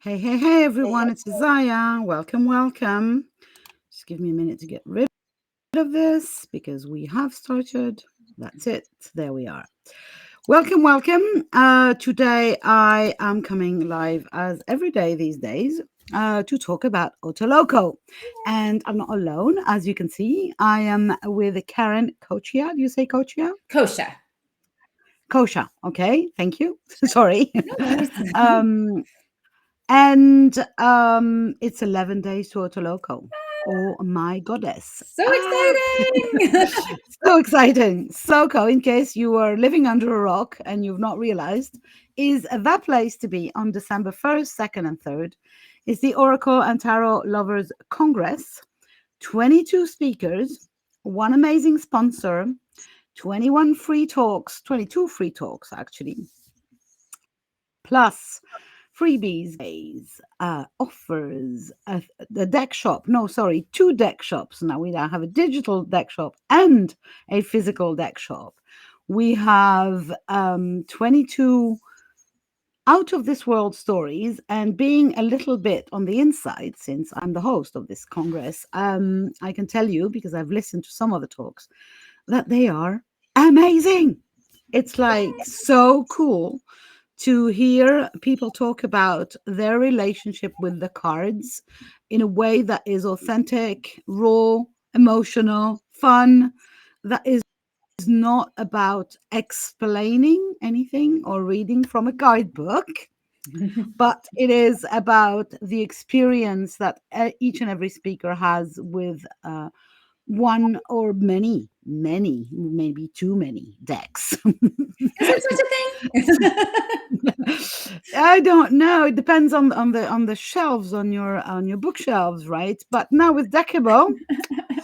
Hey, everyone, it's Isaiah. Welcome. Just give me a minute to get rid of this because we have started. That's it. There we are. Welcome. Today I am coming live as every day these days to talk about OTALOCO. And I'm not alone, as you can see. I am with Karen Coccia. Do you say Coccia? Coccia. Coccia. Okay, thank you. Sorry. No It's 11 days to OTALOCO. Oh my goddess. So exciting. So exciting. SOCO, in case you were living under a rock and you've not realized, is the place to be on December 1st, 2nd, and 3rd. It's the Oracle and Tarot Lovers Congress. 22 speakers, one amazing sponsor, 22 free talks actually, plus freebies, offers, the deck shop. No, sorry, 2 deck shops. Now we now have a digital deck shop and a physical deck shop. We have 22 out of this world stories, and being a little bit on the inside, since I'm the host of this Congress, I can tell you, because I've listened to some of the talks, that they are amazing. It's like so cool to hear people talk about their relationship with the cards in a way that is authentic, raw, emotional, fun, that is not about explaining anything or reading from a guidebook, but it is about the experience that each and every speaker has with one or many, maybe too many decks. Is there such a thing? I don't know. It depends on the shelves on your bookshelves, right? But now with Deckable,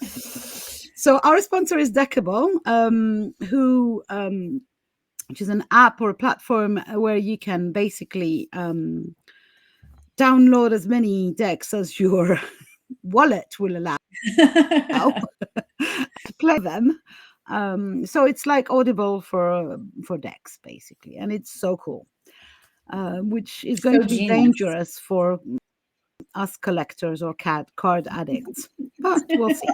so our sponsor is Deckable, which is an app or a platform where you can basically download as many decks as your wallet will allow to play them. So it's like Audible for decks, basically, and it's so cool. Which is going to be genius. dangerous for us collectors or card addicts, but we'll see.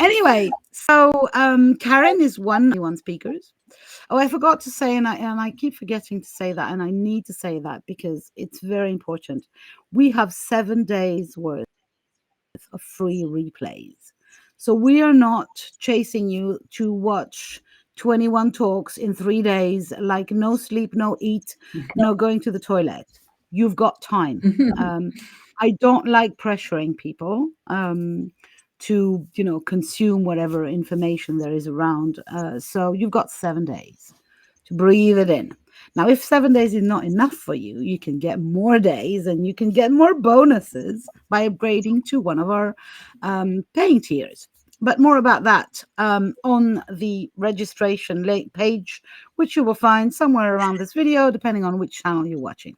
Anyway, so Karen is one speakers. Oh, I forgot to say, and I keep forgetting to say that, and I need to say that because it's very important. We have 7 days worth of free replays. So we are not chasing you to watch 21 talks in 3 days, like no sleep, no eat, no going to the toilet. You've got time. I don't like pressuring people to, consume whatever information there is around. So you've got 7 days to breathe it in. Now, if 7 days is not enough for you, you can get more days and you can get more bonuses by upgrading to one of our paying tiers. But more about that on the registration page, which you will find somewhere around this video, depending on which channel you're watching.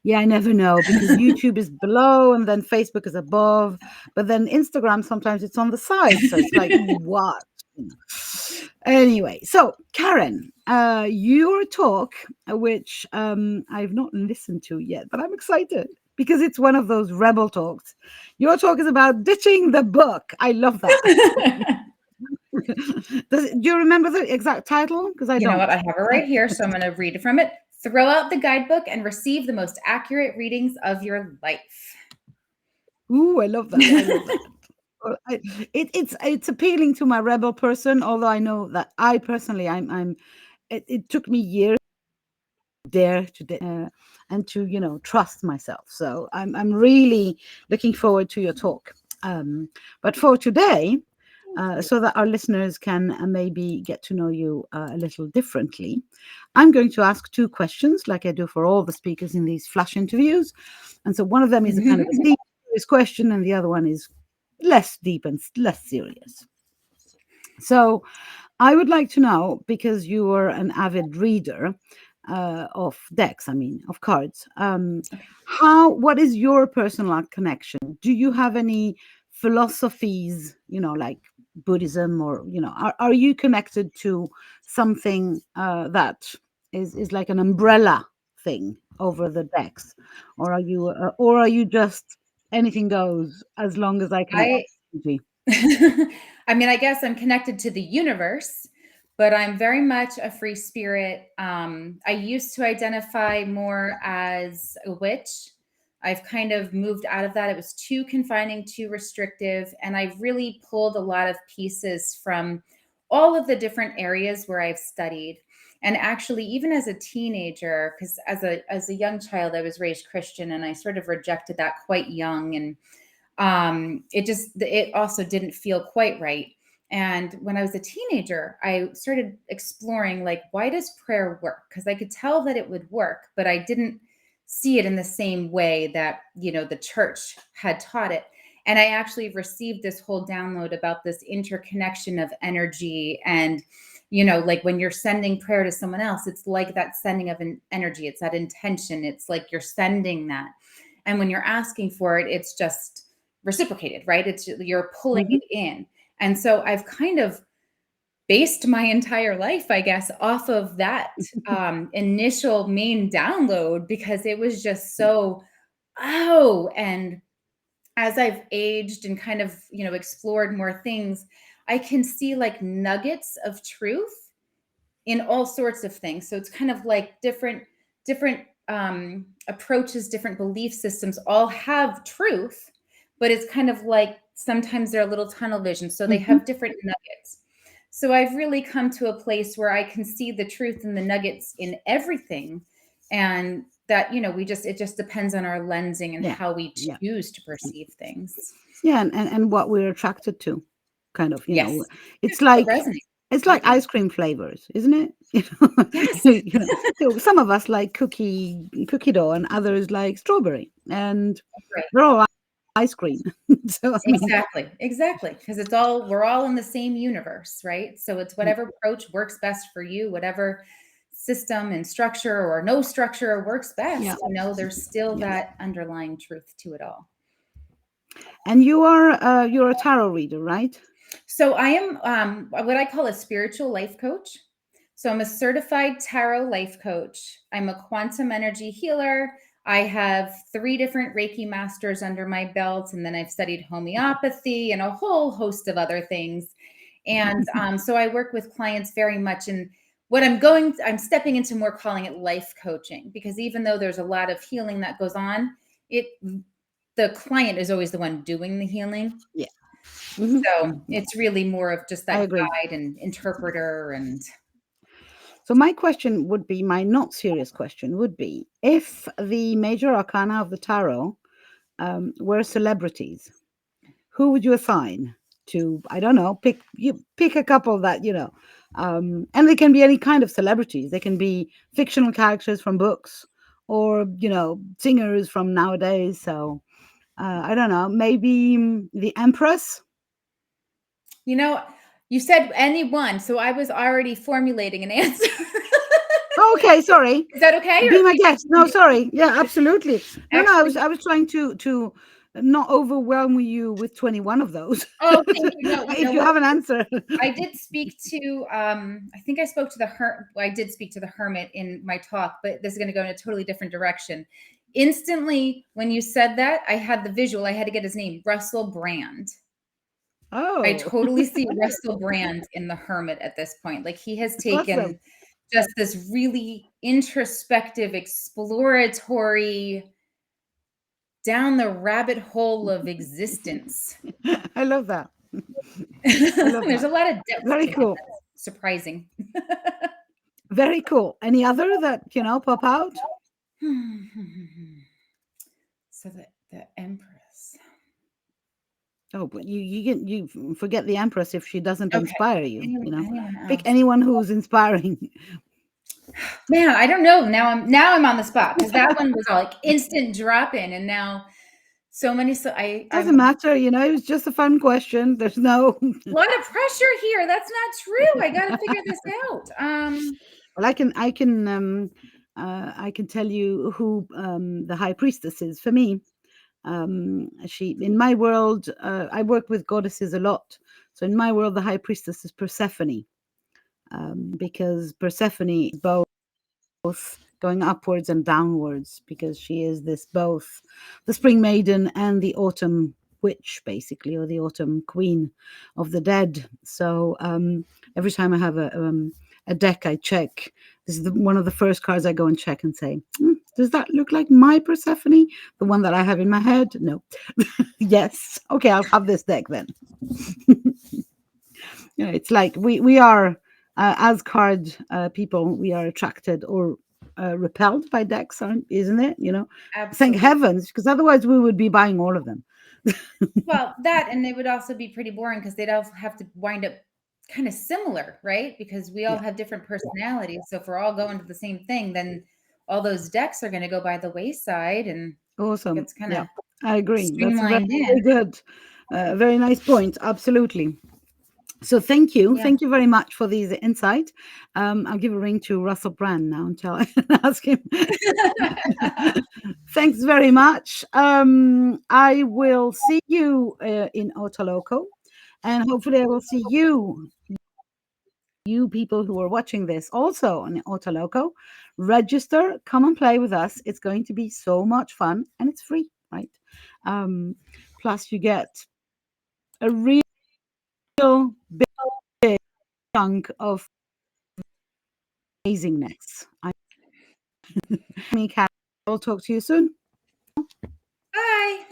Yeah, I never know, because YouTube is below and then Facebook is above, but then Instagram, sometimes it's on the side. So it's like, what? Anyway, so Karen, your talk, which I've not listened to yet, but I'm excited because it's one of those rebel talks. Your talk is about ditching the book. I love that. Do you remember the exact title? Because I don't. You know what? I have it right here, so I'm going to read it from it. Throw out the guidebook and receive the most accurate readings of your life. Ooh, I love that. It's appealing to my rebel person, although I know that I personally it took me years to dare to and to trust myself. So I'm really looking forward to your talk. But for today, so that our listeners can maybe get to know you a little differently, I'm going to ask 2 questions, like I do for all the speakers in these flash interviews. And so one of them is a kind of a serious question, and the other one is less deep and less serious. So I would like to know, because you are an avid reader of decks, of cards, what is your personal connection? Do you have any philosophies, like Buddhism, or are you connected to something that is like an umbrella thing over the decks, or are you just anything goes as long as I connect I to energy? I mean, I guess I'm connected to the universe, but I'm very much a free spirit. I used to identify more as a witch. I've kind of moved out of that. It was too confining, too restrictive, and I've really pulled a lot of pieces from all of the different areas where I've studied. And actually, even as a teenager, because as a young child, I was raised Christian, and I sort of rejected that quite young, and it also didn't feel quite right. And when I was a teenager, I started exploring, like, why does prayer work? Because I could tell that it would work, but I didn't see it in the same way that, the church had taught it. And I actually received this whole download about this interconnection of energy. And like when you're sending prayer to someone else, it's like that sending of an energy, it's that intention, it's like you're sending that. And when you're asking for it, it's just reciprocated, right? It's you're pulling Mhm. it in. And so I've kind of based my entire life, I guess, off of that initial main download, because it was just so, oh. And as I've aged and kind of, explored more things, I can see like nuggets of truth in all sorts of things. So it's kind of like different approaches, different belief systems all have truth, but it's kind of like sometimes they're a little tunnel vision. So they Mhm. have different nuggets. So I've really come to a place where I can see the truth and the nuggets in everything. And that, it just depends on our lensing and Yeah. how we Yeah. choose to perceive things. Yeah, and what we're attracted to, kind of, Yes. it's What like resonates. it's like Absolutely. ice cream flavors, isn't it? Yes. So some of us like cookie dough, and others like strawberry, and Right. they're all ice cream. So I mean, Exactly. Because we're all in the same universe, right? So it's whatever approach works best for you, whatever system and structure or no structure works best. yeah, There's still yeah. that underlying truth to it all. And you're a tarot reader, right? So I am what I call a spiritual life coach. So I'm a certified tarot life coach. I'm a quantum energy healer. I have 3 different Reiki masters under my belt, and then I've studied homeopathy and a whole host of other things. And so I work with clients very much. And I'm stepping into more calling it life coaching, because even though there's a lot of healing that goes on, the client is always the one doing the healing. Yeah. Mhm. So Yeah, it's really more of just I that agree. guide and interpreter. And So my question would be, my not serious question would be, if the major arcana of the tarot were celebrities, who would you assign to? I don't know. Pick a couple that and they can be any kind of celebrities. They can be fictional characters from books, or singers from nowadays. So I don't know. Maybe the Empress. you know, you said anyone, so I was already formulating an answer. Oh, okay, sorry. Is that okay? Or Be my guest. No, sorry. Yeah, absolutely. No, no. I was actually, I was trying to not overwhelm you with 21 of those. oh, thank you. No, you If know you what? have an answer. I did speak to I think I spoke to I did speak to the hermit in my talk, but this is going to go in a totally different direction. Instantly, when you said that, I had the visual. I had to get his name, Russell Brand. I Oh, totally see Russell Brand in the hermit at this point. Like, he has awesome. taken just this really introspective, exploratory, down the rabbit hole of existence. I love that. I love There's that. a lot of depth Very to him cool. that's surprising. Very cool. Any other that, pop out? So the Empress. Oh, but you forget the Empress if she doesn't Okay. inspire you, Anyone Pick else? anyone who's inspiring. Man, I don't know. Now I'm on the spot, because that one was all like instant drop in, and now so many. So I'm Doesn't matter, it was just a fun question. There's no a lot of pressure here. That's not true. I got to figure this out. Well, I can tell you who the high priestess is for me. She in my world, I work with goddesses a lot. So in my world, the high priestess is Persephone, because Persephone is both going upwards and downwards, because she is this both the spring maiden and the autumn witch, basically, or the autumn queen of the dead. So every time I have a deck, I check. This is one of the first cards I go and check and say, does that look like my Persephone? The one that I have in my head? No. Yes. Okay, I'll have this deck then. It's like we are as card people, we are attracted or repelled by decks, isn't it? Thank Absolutely. heavens, because otherwise we would be buying all of them. Well, that, and they would also be pretty boring because they'd also have to wind up kind of similar, right? Because we all Yeah. have different personalities. So if we're all going to the same thing, then all those decks are going to go by the wayside and Awesome. gets kind Yeah, of I agree. That's a very, streamlined in. very good, very nice point. Absolutely. So thank you. Yeah. Thank you very much for these insight. I'll give a ring to Russell Brand now and ask him. Thanks very much. I will see you in Otaloco, and hopefully I will see you people who are watching this also on Otaloco. Register, come and play with us. It's going to be so much fun, and it's free, right? Um, Plus, you get a real big chunk of amazingness. Me, Kat. I'll talk to you soon. Bye.